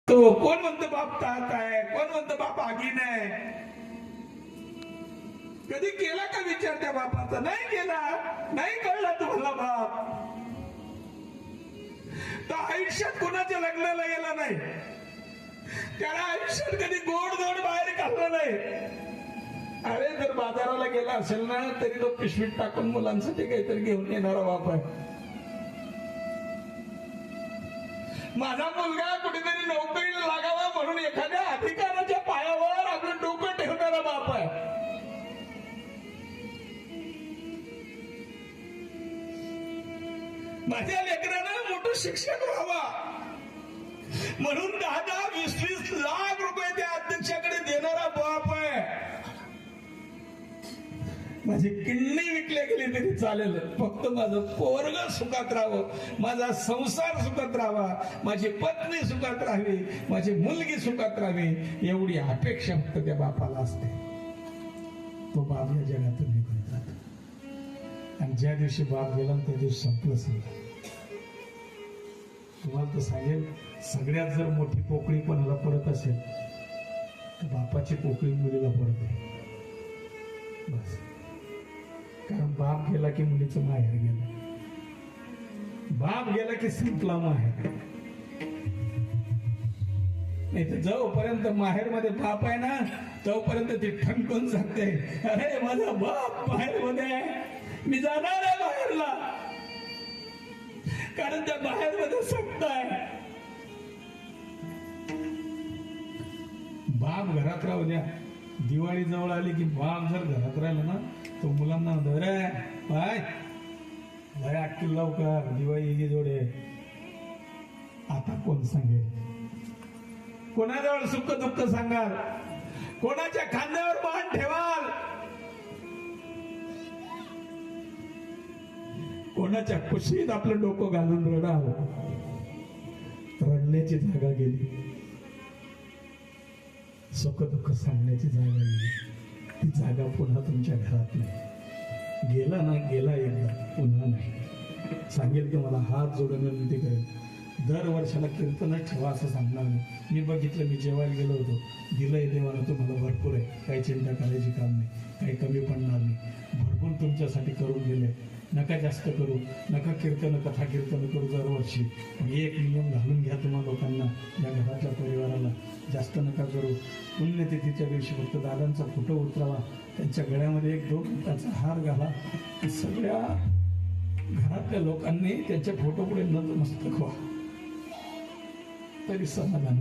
तो कोण म्हणतं बाप तात आहे, कोण म्हणतं बाप आगीन आहे. कधी केला का विचार त्या बापाचा? नाही केला. नाही कळला तुम्हाला बाप. तो आयुष्यात कोणाच्या लग्नाला गेला नाही, त्याला आयुष्यात कधी गोड धोड बाहेर काढलं नाही. अरे जर बाजाराला गेला असेल ना तरी तो पिशवीत टाकून मुलांसाठी काहीतरी घेऊन येणारा बाप आहे. माझा मुलगा कुठेतरी नोकरीला लागावा म्हणून एखाद्या अधिकाराच्या पायावर आपलं डोकं ठेवणारा बाप आहे. माझ्या लेकरानं मोठं शिक्षक व्हावा म्हणून 10-10, 20-20 लाख रुपये त्या अध्यक्षाकडे देणारा बाप आहे. माझी किडनी विकल्या गेली तरी चालेल, फक्त माझं पोरग सुखात राहावं, माझा संसार सुखात राहावा, माझी पत्नी सुखात राहावी, माझी मुलगी सुखात राहावी, एवढी अपेक्षा फक्त त्या बापाला असते. तो बाप या जगातून निघून जातो आणि ज्या दिवशी बाप गेला त्या दिवशी संपलं सगळं. तुम्हाला तर सांगेल, सगळ्यात जर मोठी पोकळी कोणाला पडत असेल तर बापाची पोकळी मुलीला पडते. बस, कारण बाप गेला की मुलीचं माहेर गेलं, बाप गेला की संपला माहेर. नाही तर जोपर्यंत माहेर मध्ये बाप आहे ना तोपर्यंत ती ठणकून सांगते, अरे माझा बाप माहेर मध्ये आहे, मी जाणार आहे बाहेरला. कारण त्या बाहेर मध्ये सत्ता आहे. बाप घरात राहू द्या, दिवाळी जवळ आली की बाप जर घरात राहिला ना तो मुलांना रे बाय लय अक्कल लवकर, दिवाळी ये जोडे. आता कोण सांगेल? कोणाजवळ सुख दुःख सांगाल? कोणाच्या खांद्यावर मान ठेवाल? कोणाच्या खुशीत आपलं डोकं घालून रडाल? रडण्याची जागा गेली, सुख दुःख सांगण्याची जागा गेली. ती जागा पुन्हा तुमच्या घरात नाही. गेला ना गेला एकदा, पुन्हा नाही. सांगेल की मला हात जोडून विनंती करेल, दरवर्षाला कीर्तनच ठेवा असं सांगणार मी. मी बघितलं, मी जेवायला गेलो होतो, दिलंय देवाला तुम्हाला भरपूर आहे, काही चिंता करायची काम नाही, काही कमी पडणार नाही. भरपूर तुमच्यासाठी करून गेले, नका जास्त करू, नका कीर्तन कथा कीर्तन करू दरवर्षी. एक नियम घालून घ्या तुम्हा लोकांना, या घरातल्या परिवाराला जास्त नका करू. पुण्यतिथीच्या दिवशी फक्त दादांचा फोटो उतरावा, त्यांच्या गळ्यामध्ये 1-2 मिनिटाचा हार घाला. सगळ्या घरातल्या लोकांनी त्यांच्या फोटो पुढे नतमस्तक व्हा, तरी समाधान.